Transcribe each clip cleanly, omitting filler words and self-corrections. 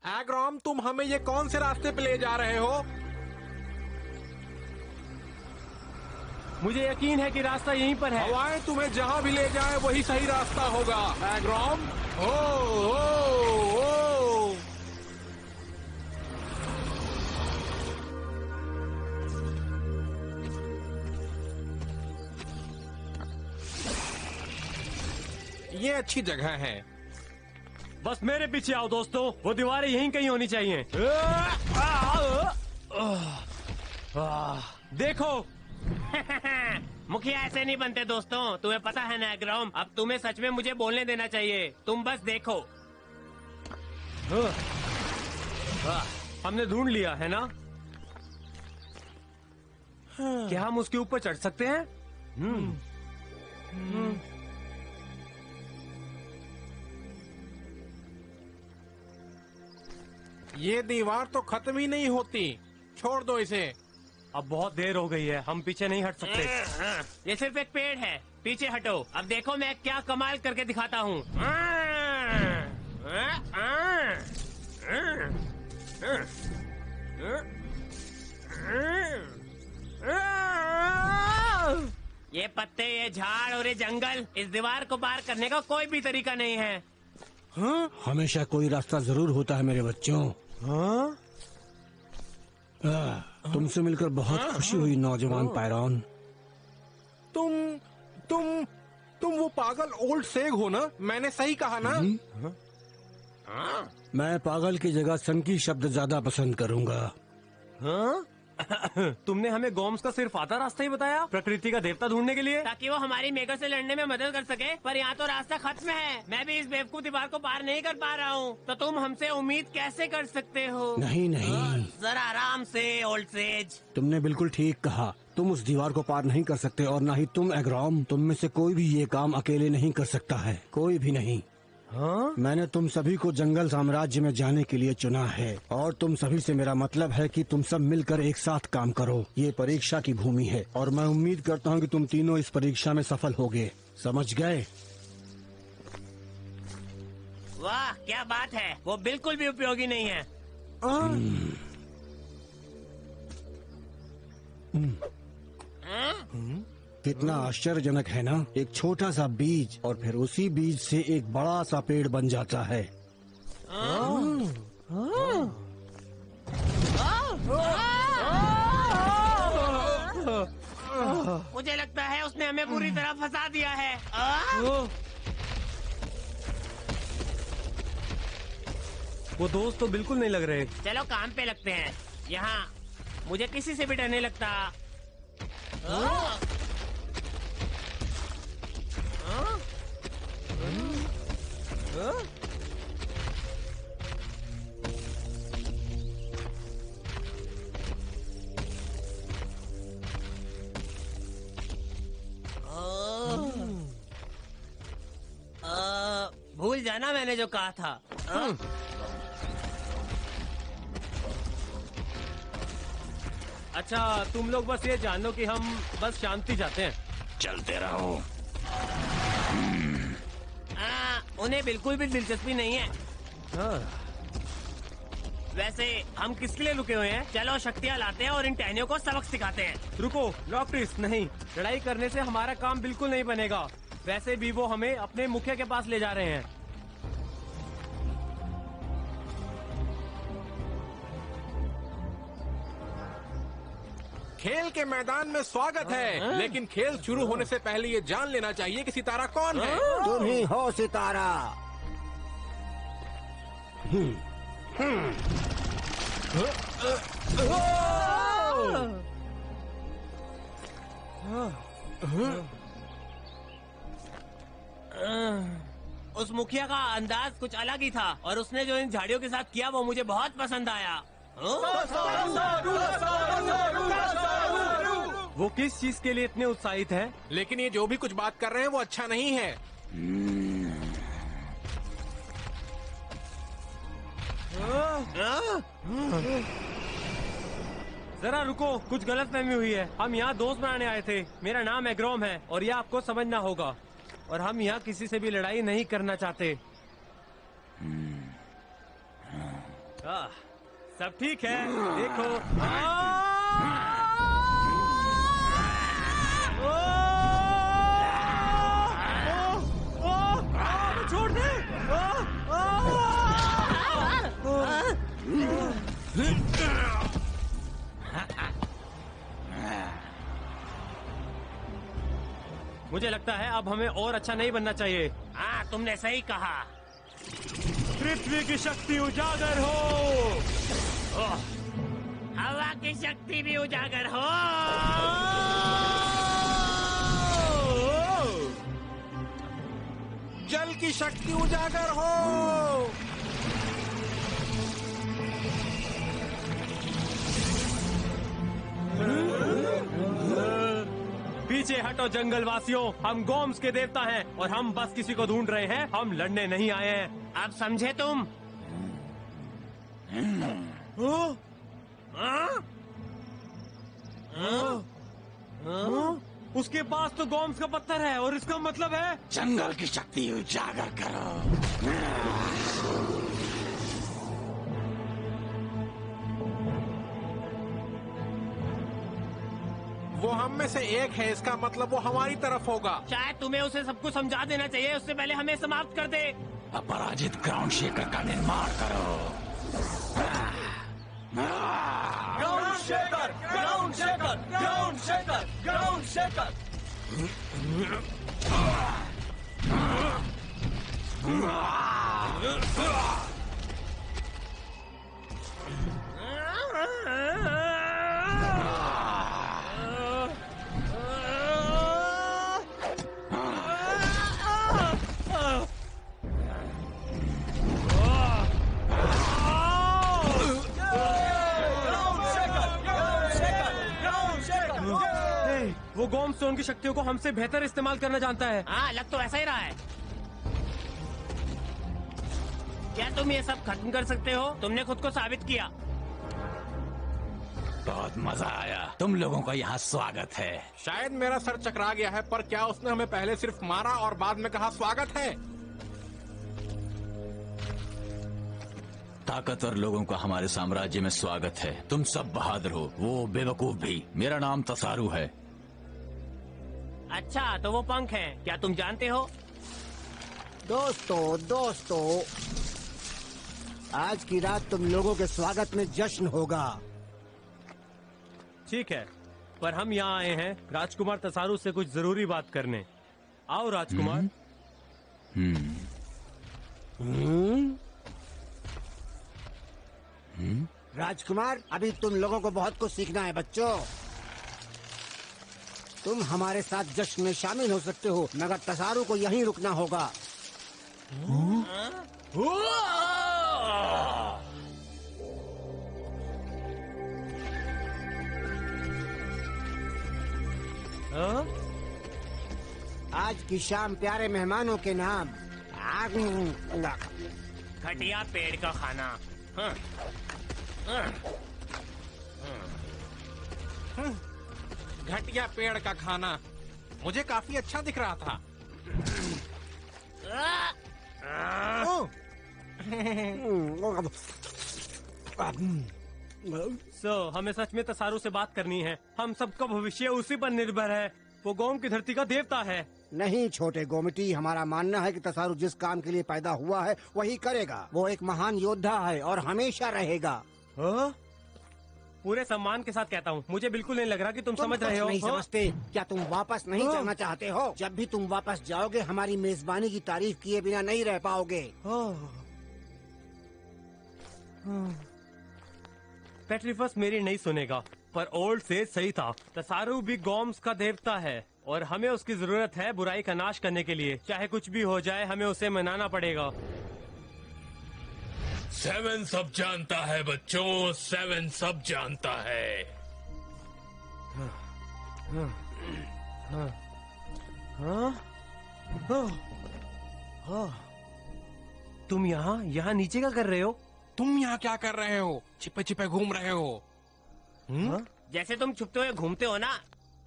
एग्रॉम, तुम हमें ये कौन से रास्ते पे ले जा रहे हो? मुझे यकीन है कि रास्ता यहीं पर है। हवाएं तुम्हें जहां भी ले जाए वही सही रास्ता होगा एग्रॉम। ओ, ओ, ओ। ये अच्छी जगह है। बस मेरे पीछे आओ दोस्तों, वो दीवारें यहीं कहीं होनी चाहिए। देखो। मुखिया ऐसे नहीं बनते दोस्तों, तुम्हें पता है ना एग्रॉम। अब तुम्हें सच में मुझे बोलने देना चाहिए, तुम बस देखो। हमने ढूंढ लिया है ना। क्या हम उसके ऊपर चढ़ सकते हैं? ये दीवार तो खत्म ही नहीं होती, छोड़ दो इसे। अब बहुत देर हो गई है, हम पीछे नहीं हट सकते। ये सिर्फ एक पेड़ है, पीछे हटो। अब देखो मैं क्या कमाल करके दिखाता हूँ। ये पत्ते, ये झाड़ और ये जंगल, इस दीवार को पार करने का कोई भी तरीका नहीं है। हाँ? हमेशा कोई रास्ता जरूर होता है मेरे बच्चों। हाँ? तुमसे मिलकर बहुत खुशी हुई नौजवान पायरॉन। तुम वो पागल ओल्ड सेग हो ना? मैंने सही कहा ना? मैं पागल की जगह सनकी शब्द ज्यादा पसंद करूंगा। हाँ? तुमने हमें गोम्स का सिर्फ आधा रास्ता ही बताया प्रकृति का देवता ढूंढने के लिए, ताकि वो हमारी मेघर से लड़ने में मदद कर सके। पर यहाँ तो रास्ता खत्म है, मैं भी इस बेवकूफ दीवार को पार नहीं कर पा रहा हूँ। तो तुम हमसे उम्मीद कैसे कर सकते हो? नहीं नहीं, जरा आराम से ओल्ड सेज। तुमने बिल्कुल ठीक कहा। तुम उस दीवार को पार नहीं कर सकते और न ही तुम एग्रॉम। तुम में से कोई भी ये काम अकेले नहीं कर सकता है, कोई भी नहीं। हाँ? मैंने तुम सभी को जंगल साम्राज्य में जाने के लिए चुना है और तुम सभी से मेरा मतलब है कि तुम सब मिलकर एक साथ काम करो। ये परीक्षा की भूमि है और मैं उम्मीद करता हूँ कि तुम तीनों इस परीक्षा में सफल होगे। समझ गए? वाह क्या बात है, वो बिल्कुल भी उपयोगी नहीं है। कितना आश्चर्यजनक है ना, एक छोटा सा बीज और फिर उसी बीज से एक बड़ा सा पेड़ बन जाता है। मुझे लगता है उसने हमें पूरी तरह फंसा दिया है। वो दोस्त तो बिल्कुल नहीं लग रहे। चलो काम पे लगते हैं। यहाँ मुझे किसी से भी डर नहीं लगता। भूल जाना मैंने जो कहा था। अच्छा तुम लोग बस ये जान लो कि हम बस शांति चाहते हैं। चलते रहो। उन्हें बिल्कुल भी दिलचस्पी नहीं है। हाँ। वैसे हम किसके लिए रुके हुए हैं? चलो शक्तियाँ लाते हैं और इन टहनियों को सबक सिखाते हैं। रुको लॉकट्रिस, नहीं, लड़ाई करने से हमारा काम बिल्कुल नहीं बनेगा। वैसे भी वो हमें अपने मुखिया के पास ले जा रहे हैं। खेल के मैदान में स्वागत है, लेकिन खेल शुरू होने से पहले ये जान लेना चाहिए कि सितारा कौन है। तुम ही हो सितारा। उस मुखिया का अंदाज कुछ अलग ही था और उसने जो इन झाड़ियों के साथ किया वो मुझे बहुत पसंद आया। वो किस चीज के लिए इतने उत्साहित हैं? लेकिन ये जो भी कुछ बात कर रहे हैं वो अच्छा नहीं है। जरा रुको, कुछ गलतफहमी हुई है। हम यहाँ दोस्त बनाने आए थे। मेरा नाम एग्रॉम है और ये आपको समझना होगा। और हम यहाँ किसी से भी लड़ाई नहीं करना चाहते। सब ठीक है, देखो। छोड़ दे। मुझे लगता है अब हमें और अच्छा नहीं बनना चाहिए। हाँ, तुमने सही कहा। पृथ्वी की शक्ति उजागर हो। हवा की शक्ति भी उजागर हो। जल की शक्ति उजागर हो। पीछे हटो जंगल वासियों, हम गोम्स के देवता हैं और हम बस किसी को ढूंढ रहे हैं, हम लड़ने नहीं आए हैं। अब समझे तुम? उसके पास तो गोम्स का पत्थर है और इसका मतलब है जंगल की शक्ति उजागर करो। वो हम में से एक है, इसका मतलब वो हमारी तरफ होगा। शायद तुम्हें उसे सब कुछ समझा देना चाहिए, उससे पहले हमें समाप्त कर दे। अपराजित ग्राउंड शेकर का निर्माण करो। Ground shaker, ground shaker, ground shaker, ground shaker. वो गोम्स तो उनकी शक्तियों को हमसे बेहतर इस्तेमाल करना जानता है। हाँ, लग तो ऐसा ही रहा है। क्या तुम ये सब खत्म कर सकते हो? तुमने खुद को साबित किया। बहुत मजा आया। तुम लोगों का यहाँ स्वागत है। शायद मेरा सर चकरा गया है, पर क्या उसने हमें पहले सिर्फ मारा और बाद में कहा स्वागत है? ताकतवर लोगों का हमारे साम्राज्य में स्वागत है। तुम सब बहादुर हो, वो बेवकूफ भी। मेरा नाम तसारू है। अच्छा, तो वो पंख है, क्या तुम जानते हो? दोस्तों, आज की रात तुम लोगों के स्वागत में जश्न होगा। ठीक है, पर हम यहाँ आए हैं राजकुमार तसारू से कुछ जरूरी बात करने। आओ राजकुमार। राजकुमार, अभी तुम लोगों को बहुत कुछ सीखना है बच्चों। तुम हमारे साथ जश्न में शामिल हो सकते हो, मगर तसारू को यहीं रुकना होगा। आज की शाम प्यारे मेहमानों के नाम। घटिया पेड़ का खाना। घटिया पेड़ का खाना मुझे काफी अच्छा दिख रहा था। हमें सच में तसारू से बात करनी है। हम सबका भविष्य उसी पर निर्भर है। वो गोम की धरती का देवता है। नहीं छोटे गोमटी, हमारा मानना है कि तसारू जिस काम के लिए पैदा हुआ है वही करेगा। वो एक महान योद्धा है और हमेशा रहेगा। पूरे सम्मान के साथ कहता हूँ, मुझे बिल्कुल नहीं लग रहा कि तुम समझ रहे हो। नहीं समझते? क्या तुम वापस नहीं जाना चाहते हो? जब भी तुम वापस जाओगे हमारी मेजबानी की तारीफ किए बिना नहीं रह पाओगे। पेट्रिफस मेरी नहीं सुनेगा, पर ओल्ड से सही था। तसारू भी गोम्स का देवता है और हमें उसकी जरूरत है बुराई का नाश करने के लिए। चाहे कुछ भी हो जाए, हमें उसे मनाना पड़ेगा। 7 सब जानता है बच्चों, 7 सब जानता है। तुम यहाँ नीचे क्या कर रहे हो? तुम यहाँ क्या कर रहे हो? छिपे छिपे घूम रहे हो? जैसे तुम छुपते हुए घूमते हो ना,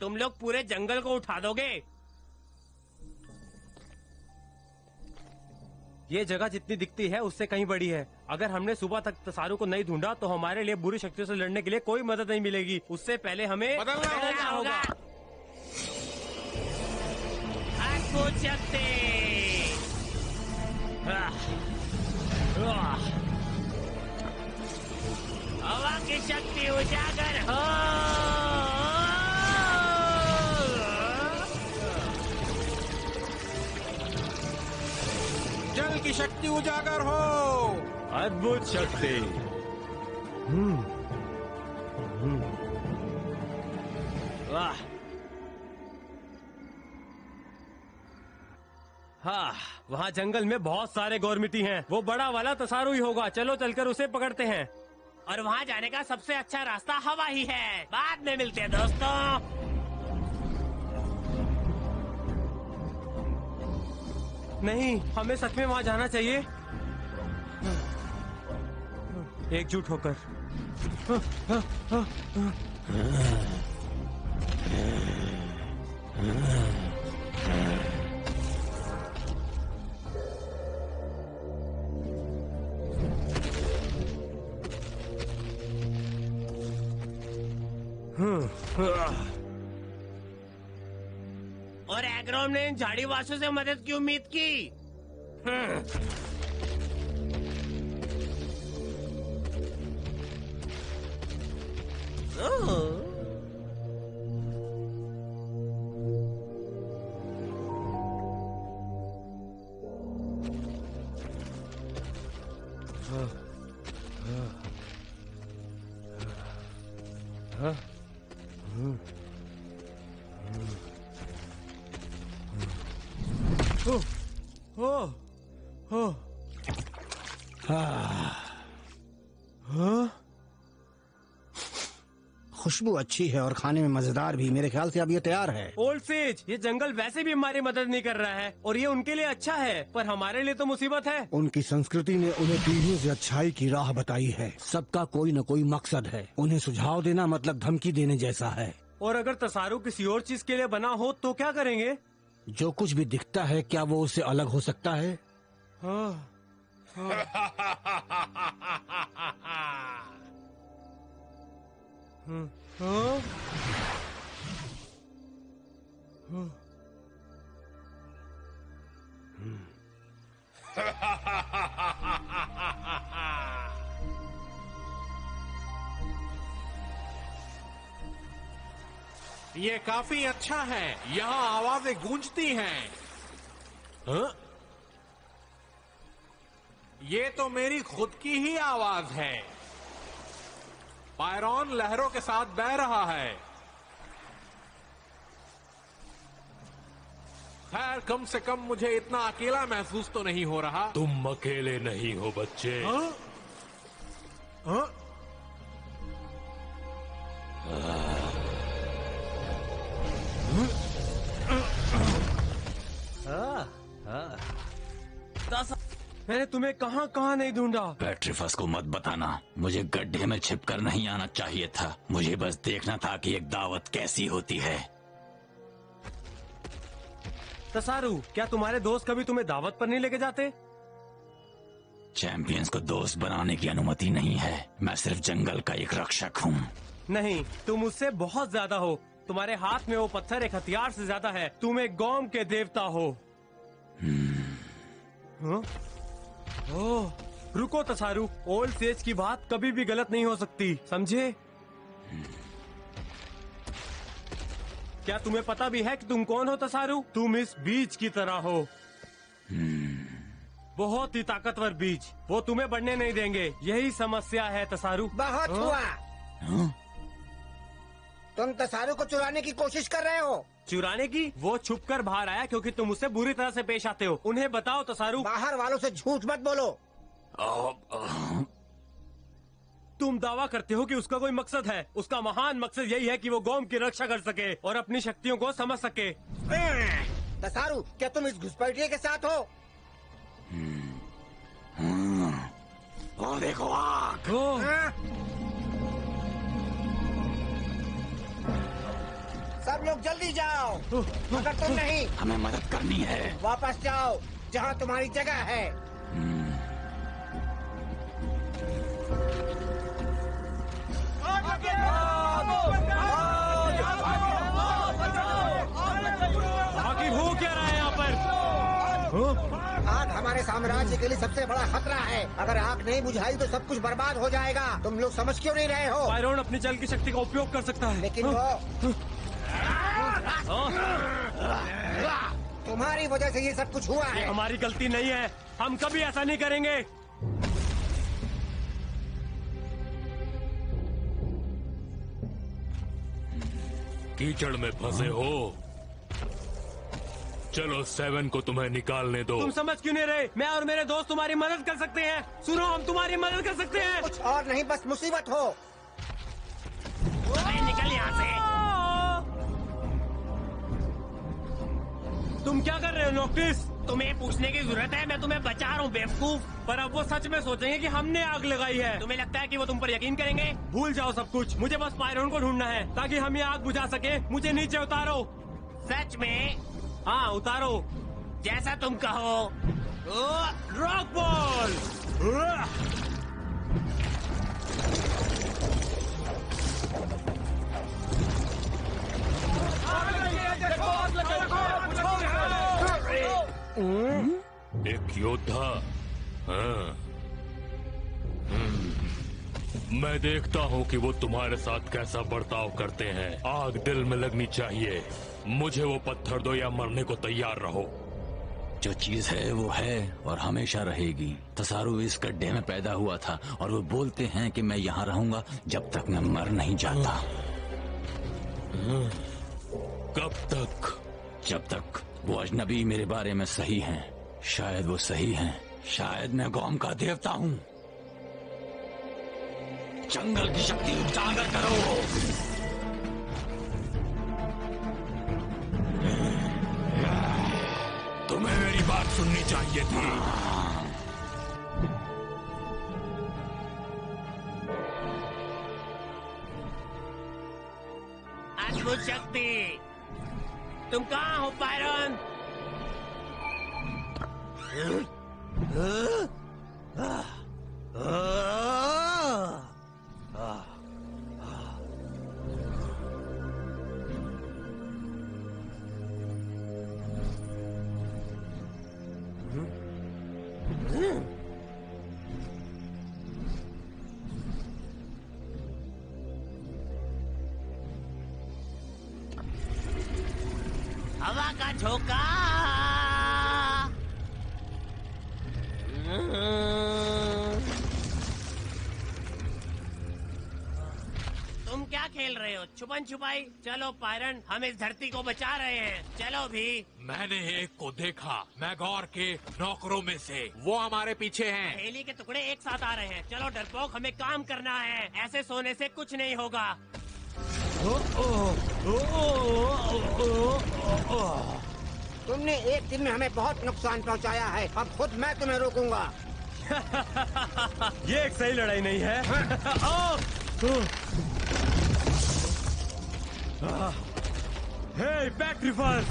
तुम लोग पूरे जंगल को उठा दोगे। ये जगह जितनी दिखती है उससे कहीं बड़ी है। अगर हमने सुबह तक तसारू को नहीं ढूंढा तो हमारे लिए बुरी शक्तियों से लड़ने के लिए कोई मदद नहीं मिलेगी। उससे पहले हमें बदलना होगा। अद्भुत शक्ति। हवा की शक्ति उजागर हो। जल की शक्ति उजागर हो। अद्भुत शक्ति। वाह। हाँ, वहाँ जंगल में बहुत सारे गौरमिटी हैं। वो बड़ा वाला तसारू ही होगा। चलो चलकर उसे पकड़ते हैं। और वहाँ जाने का सबसे अच्छा रास्ता हवा ही है। बाद में मिलते हैं दोस्तों। नहीं, हमें सच में वहाँ जाना चाहिए। एकजुट होकर। और एग्रोम ने इन झाड़ी वासु से मदद की उम्मीद की। खुशबू अच्छी है और खाने में मजेदार भी। मेरे ख्याल से अब ये तैयार है। ओल्ड सेज, ये जंगल वैसे भी हमारी मदद नहीं कर रहा है और ये उनके लिए अच्छा है, पर हमारे लिए तो मुसीबत है। उनकी संस्कृति ने उन्हें पीढ़ियों से अच्छाई की राह बताई है। सबका कोई न कोई मकसद है। उन्हें सुझाव देना मतलब धमकी देने जैसा है। और अगर तसारू किसी और चीज के लिए बना हो तो क्या करेंगे? जो कुछ भी दिखता है, क्या वो उससे अलग हो सकता है? ये काफी अच्छा है। यहाँ आवाजें गूंजती हैं। हाँ? ये तो मेरी खुद की ही आवाज है। पायरॉन लहरों के साथ बह रहा है। खैर, कम से कम मुझे इतना अकेला महसूस तो नहीं हो रहा। तुम अकेले नहीं हो बच्चे। हाँ? हाँ? मैंने तुम्हें कहाँ कहाँ नहीं ढूंढा। पेट्रीफस को मत बताना। मुझे गड्ढे में छिपकर नहीं आना चाहिए था। मुझे बस देखना था कि एक दावत कैसी होती है। तसारू, क्या तुम्हारे दोस्त कभी तुम्हें दावत पर नहीं लेके जाते? चैंपियंस को दोस्त बनाने की अनुमति नहीं है। मैं सिर्फ जंगल का एक रक्षक हूँ। नहीं, तुम उससे बहुत ज्यादा हो। तुम्हारे हाथ में वो पत्थर एक हथियार से ज्यादा है। तुम एक गौम के देवता हो। हाँ? ओह, रुको तसारू, ओल्ड सेज की बात कभी भी गलत नहीं हो सकती, समझे? क्या तुम्हें पता भी है कि तुम कौन हो तसारू? तुम इस बीज की तरह हो। बहुत ही ताकतवर बीज। वो तुम्हें बढ़ने नहीं देंगे। यही समस्या है तसारू। बहुत हुआ। तुम तसारू को चुराने की कोशिश कर रहे हो। चुराने की? वो छुपकर बाहर आया क्योंकि तुम उससे बुरी तरह से पेश आते हो। उन्हें बताओ तसारू। बाहर वालों से झूठ मत बोलो। तुम दावा करते हो कि उसका कोई मकसद है। उसका महान मकसद यही है कि वो कौम की रक्षा कर सके और अपनी शक्तियों को समझ सके। तसारू, क्या तुम इस घुसपैठिए के साथ हो? वो देखो आग। सब लोग जल्दी जाओ। मगर तुम नहीं। हमें मदद करनी है। वापस जाओ जहाँ तुम्हारी जगह है। साम्राज्य के लिए सबसे बड़ा खतरा है। अगर आग नहीं बुझाई तो सब कुछ बर्बाद हो जाएगा। तुम लोग समझ क्यों नहीं रहे हो? पायरोन अपनी जल की शक्ति का उपयोग कर सकता है, लेकिन वो तुम्हारी वजह से ये सब कुछ हुआ है। हमारी गलती नहीं है, हम कभी ऐसा नहीं करेंगे। कीचड़ में फंसे हो, चलो 7 को तुम्हें निकालने दो। तुम समझ क्यों नहीं रहे? मैं और मेरे दोस्त तुम्हारी मदद कर सकते हैं। सुनो, हम तुम्हारी मदद कर सकते हैं। कुछ और नहीं, बस मुसीबत हो। निकल यहाँ से। तुम क्या कर रहे हो नोक्टिस? तुम्हें पूछने की जरूरत है, मैं तुम्हें बचा रहा हूँ बेवकूफ। पर अब वो सच में सोचेंगे कि हमने आग लगाई है। तुम्हें लगता है कि वो तुम पर यकीन करेंगे? भूल जाओ सब कुछ, मुझे बस पायरोन को ढूंढना है ताकि हम ये आग बुझा सके। मुझे नीचे उतारो। सच में? हाँ, उतारो। जैसा तुम कहो। Rock ball. एक योद्धा। हाँ। मैं देखता हूँ कि वो तुम्हारे साथ कैसा बर्ताव करते हैं। आग दिल में लगनी चाहिए। मुझे वो पत्थर दो या मरने को तैयार रहो। जो चीज है वो है और हमेशा रहेगी। तसारू इस गड्ढे में पैदा हुआ था और वो बोलते हैं कि मैं यहाँ रहूंगा जब तक मैं मर नहीं जाता। कब तक? जब तक वो अजनबी मेरे बारे में सही हैं। शायद वो सही हैं, शायद मैं गौम का देवता हूँ। जंगल की शक्ति उजागर करो। तुम्हें मेरी बात सुननी चाहिए थी। अद्भुत शक्ति। तुम कहाँ हो पायरोन? हवा का झोंका। तुम क्या खेल रहे हो? छुपन छुपाई? चलो पायरन, हम इस धरती को बचा रहे हैं। चलो भी। मैंने एक को देखा, मैगौर के नौकरों में से। वो हमारे पीछे हैं। पहेली के टुकड़े एक साथ आ रहे हैं। चलो डरपोक, हमें काम करना है। ऐसे सोने से कुछ नहीं होगा। तुमने एक दिन में हमें बहुत नुकसान पहुंचाया है। अब खुद मैं तुम्हें रोकूंगा। ये एक सही लड़ाई नहीं है। हे बैक्ट्रिफर्स,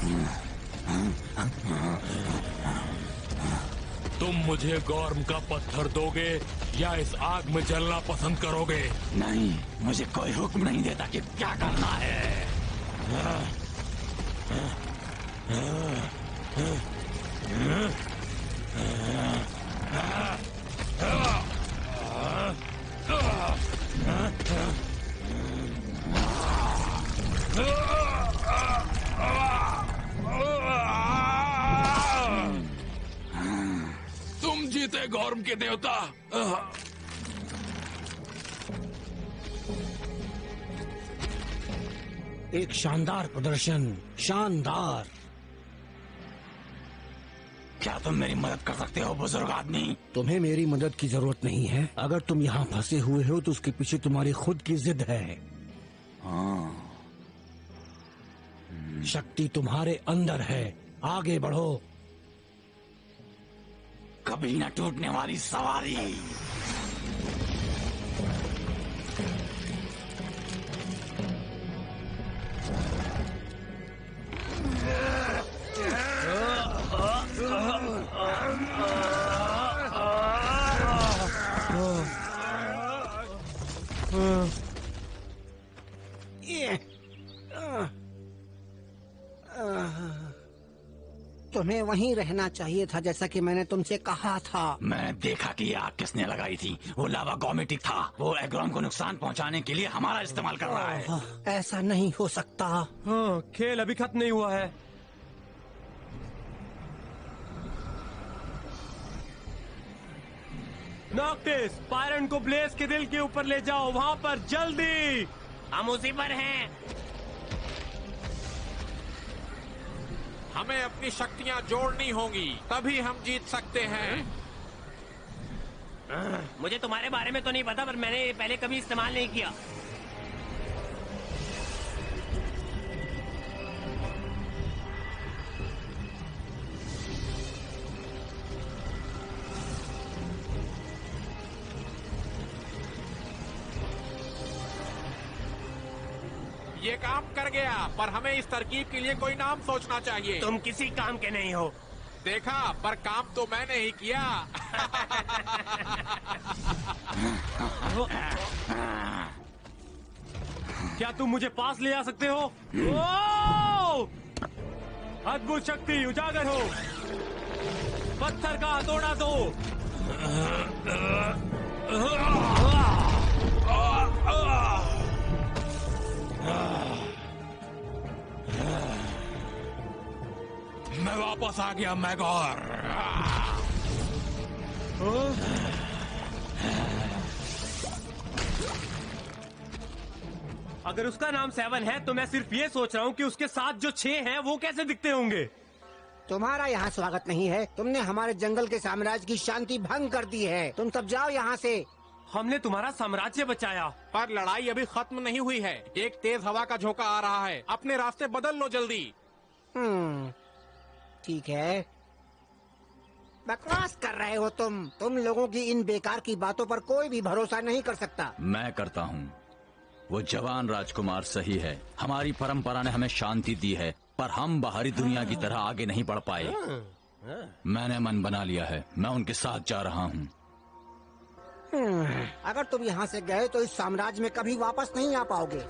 तुम मुझे गौरम का पत्थर दोगे या इस आग में जलना पसंद करोगे? नहीं, मुझे कोई हुक्म नहीं देता कि क्या करना है। तुम जीते गौरम के देवता। एक शानदार प्रदर्शन, शानदार। क्या तुम मेरी मदद कर सकते हो बुजुर्ग आदमी? तुम्हें मेरी मदद की जरूरत नहीं है। अगर तुम यहाँ फंसे हुए हो तो उसके पीछे तुम्हारी खुद की जिद है। शक्ति तुम्हारे अंदर है, आगे बढ़ो। कभी न टूटने वाली सवारी। तुम्हें वहीं रहना चाहिए था, जैसा कि मैंने तुमसे कहा था। मैंने देखा कि ये आग किसने लगाई थी। वो लावा गॉमेटिक था। वो एग्रोम को नुकसान पहुंचाने के लिए हमारा इस्तेमाल कर रहा है। ऐसा नहीं हो सकता। हाँ, खेल अभी खत्म नहीं हुआ है। नॉक्टिस, पायरन को ब्लेज के दिल के ऊपर ले जाओ, वहाँ पर जल्दी। हम उसी पर हैं। हमें अपनी शक्तियाँ जोड़नी होंगी, तभी हम जीत सकते हैं। मुझे तुम्हारे बारे में तो नहीं पता, पर मैंने पहले कभी इस्तेमाल नहीं किया। ये काम कर गया, पर हमें इस तरकीब के लिए कोई नाम सोचना चाहिए। तुम किसी काम के नहीं हो। देखा, पर काम तो मैंने ही किया। क्या तुम मुझे पास ले आ सकते हो? ओह! अद्भुत शक्ति उजागर हो। पत्थर का हथौड़ा दो। मैं वापस आ गया मैगोर। अगर उसका नाम 7 है तो मैं सिर्फ ये सोच रहा हूँ कि उसके साथ जो 6 हैं वो कैसे दिखते होंगे। तुम्हारा यहाँ स्वागत नहीं है। तुमने हमारे जंगल के साम्राज्य की शांति भंग कर दी है। तुम सब जाओ यहाँ से। हमने तुम्हारा साम्राज्य बचाया, पर लड़ाई अभी खत्म नहीं हुई है। एक तेज हवा का झोंका आ रहा है। अपने रास्ते बदल लो जल्दी। ठीक है। बकवास कर रहे हो तुम लोगों की इन बेकार की बातों पर कोई भी भरोसा नहीं कर सकता। मैं करता हूँ। वो जवान राजकुमार सही है। हमारी परंपरा ने हमें शांति दी है, पर हम बाहरी दुनिया की तरह आगे नहीं बढ़ पाए। मैंने मन बना लिया है, मैं उनके साथ जा रहा हूँ। अगर तुम यहाँ से गए तो इस साम्राज्य में कभी वापस नहीं आ पाओगे।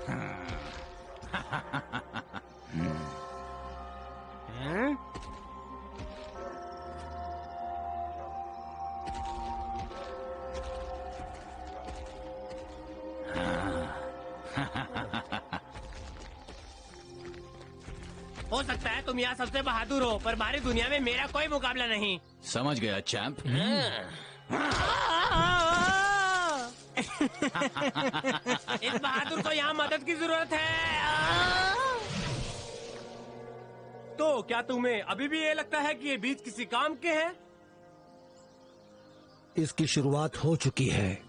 हो सकता है तुम यहाँ सबसे बहादुर हो, पर बाहरी दुनिया में मेरा कोई मुकाबला नहीं। समझ गया चैंप। इस बहादुर को यहाँ मदद की जरूरत है। तो क्या तुम्हें अभी भी ये लगता है कि ये बीज किसी काम के हैं? इसकी शुरुआत हो चुकी है।